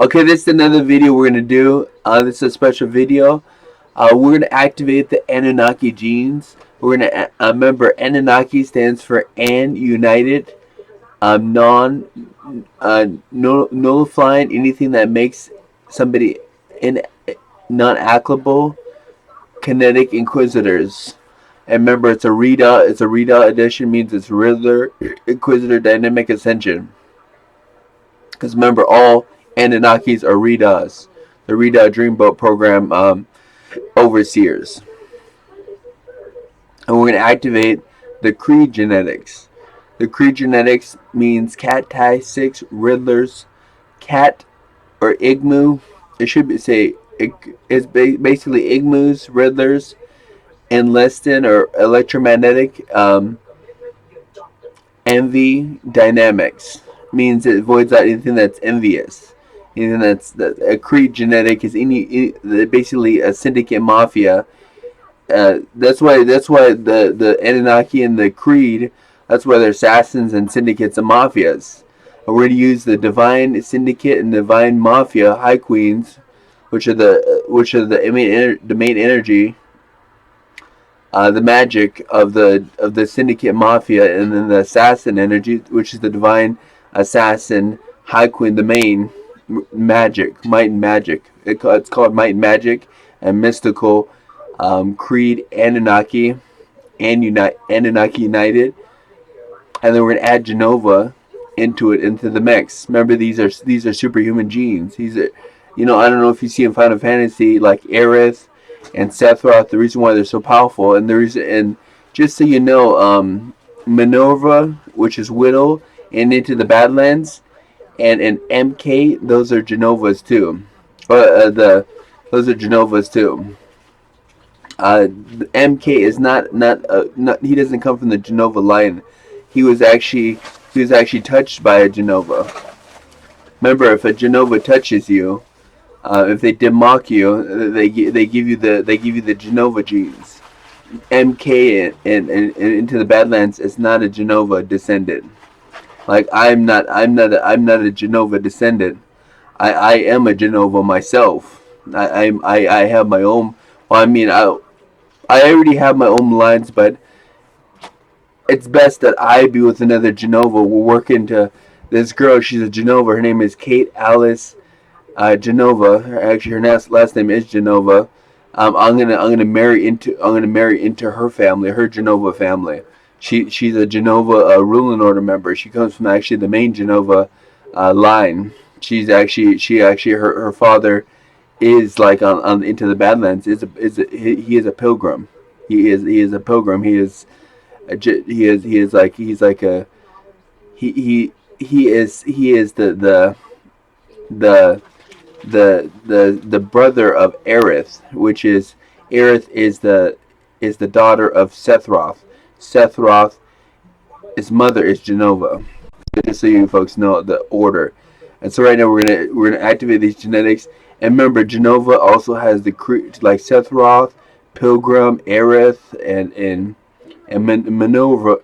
Okay, this is another video we're gonna do. This is a special video. We're gonna activate the Anunnaki genes. We're gonna remember Anunnaki stands for An United, nullifying anything that makes somebody non-applicable, kinetic inquisitors. And remember, it's a MuRiDA. It's a MuRiDA edition, means it's Riddler, Inquisitor, Dynamic Ascension. Because remember, all Anunnakis are MuRiDAs. The MuRiDA Dreamboat Program overseers. And we're going to activate the Creed genetics. The Creed genetics means Cat Tie 6 Riddlers, Cat or Igmu. It should be it's basically Igmus, Riddlers, and Leston or electromagnetic envy dynamics. Means it avoids out anything that's envious. Anything that's a Creed genetic is basically a syndicate mafia. That's why the Anunnaki and the Creed, that's why they're assassins and syndicates and mafias. And we're going to use the divine syndicate and divine mafia high queens, which are the main energy, the magic of the syndicate mafia, and then the assassin energy, which is the divine assassin high queen, the main magic, might and magic. It's called might and magic and mystical Creed Anunnaki Anunnaki United. And then we're gonna add Genova into the mix. Remember, these are superhuman genes. These are, I don't know if you see in Final Fantasy like Aerith and Sephiroth, the reason why they're so powerful, and just so you know, Minerva, which is Widow, and Into the Badlands, and MK, those are Genovas too. Those are Genovas too. MK is not he doesn't come from the Genova line. He was actually touched by a Genova. Remember, if a Genova touches you, if they demock you, they give you the Genova genes. MK and Into the Badlands is not a Genova descendant. Like I'm not a Genova descendant. I am a Genova myself. I have my own. Well, I mean, I already have my own lines, but it's best that I be with another Genova. We're working to this girl. She's a Genova. Her name is Kate Alice Genova. Actually, her last name is Genova. I'm gonna marry into her family, her Genova family. She's a Genova ruling order member. She comes from actually the main Genova line. She actually her father is like on Into the Badlands. He is a pilgrim. He is a pilgrim. He is the brother of Aerith, which is Aerith is the daughter of Sephiroth. Sephiroth, his mother is Genova. Just so you folks know the order. And so right now we're gonna activate these genetics. And remember, Genova also has the like Sephiroth, Pilgrim, Aerith, and Minerva.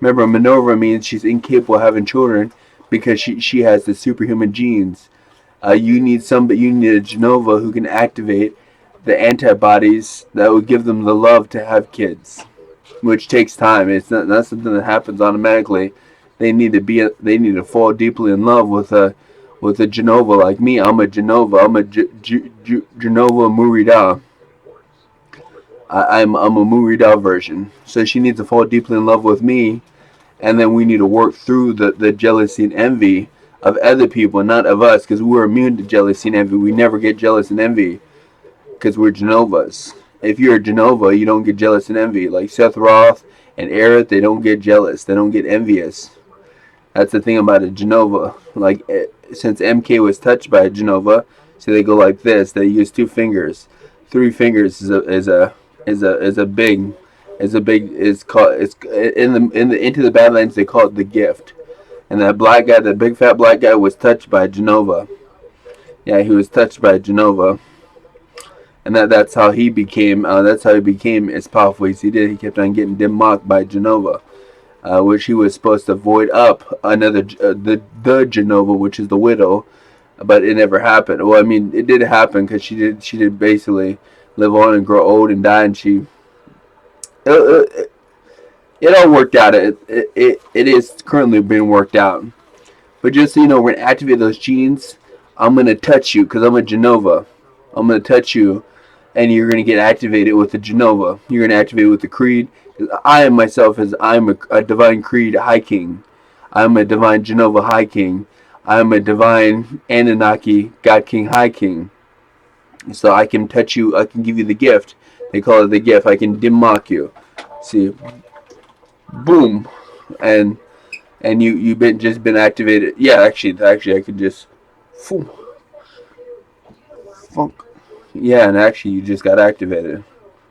Remember, Minerva means she's incapable of having children because she has the superhuman genes. You need a Genova who can activate the antibodies that would give them the love to have kids, which takes time. It's not something that happens automatically. They need to fall deeply in love with a Genova like me. I'm a Genova. I'm a Genova MuRiDA. I'm a MuRiDA version. So she needs to fall deeply in love with me, and then we need to work through the jealousy and envy of other people, not of us, because we're immune to jealousy and envy. We never get jealous and envy because we're Genovas. If you're a Genova, you don't get jealous and envy. Like Seth Roth and Aerith, they don't get jealous. They don't get envious. That's the thing about a Genova. Like, since MK was touched by a Genova, so they go like this. They use 2 fingers. 3 fingers is called, it's in the Into the Badlands, they call it the gift. And that black guy, the big fat black guy, was touched by a Genova. Yeah, he was touched by a Genova. And that's how he became as powerful as he did. He kept on getting democked by Genova. which he was supposed to void up another the Genova, which is the widow, but it never happened. Well, I mean, it did happen because she did basically live on and grow old and die, and it all worked out. It is currently being worked out. But just so you know, we're gonna activate those genes. I'm gonna touch you because I'm a Genova. I'm gonna touch you, and you're gonna get activated with the Genova. You're gonna activate with the Creed. I am myself as I'm a divine Creed High King. I'm a divine Genova High King. I'm a divine Anunnaki God King High King. So I can touch you. I can give you the gift. They call it the gift. I can dimmock you. See, boom, and you been just been activated. Yeah, actually I could just, funk. Yeah, and actually you just got activated.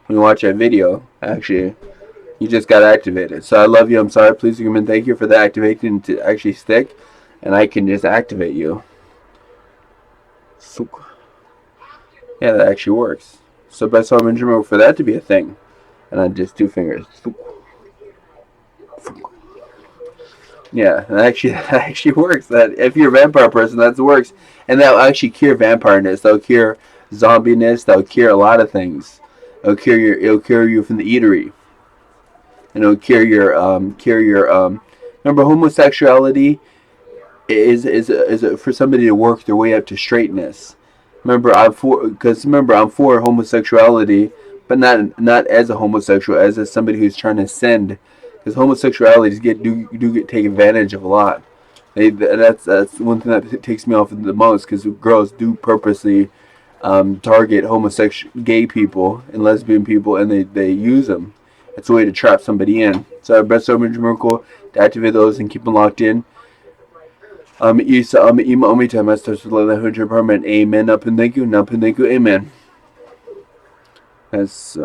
When you watch that video, actually, you just got activated. So I love you. I'm sorry. Please forgive me. Thank you for the activation to actually stick, and I can just activate you. Yeah, that actually works. So best home instrument for that to be a thing, and I just 2 fingers. Yeah, that actually works. That if you're a vampire person, that works, and that'll actually cure vampireness. That'll cure zombiness. That'll cure a lot of things. It'll cure you from the eatery, and it'll cure your Remember, homosexuality is for somebody to work their way up to straightness. Remember I'm for homosexuality, but not as a homosexual, as somebody who's trying to ascend, because homosexualities do get taken advantage of a lot. That's one thing that takes me off the most, because girls do purposely target gay people and lesbian people, and they use them. It's a way to trap somebody in. So our best orange miracle to activate those and keep them locked in. Isa ima omita master sallallahu alaihi wasallam. Amen. Up and thank you. Up and thank you. Amen. That's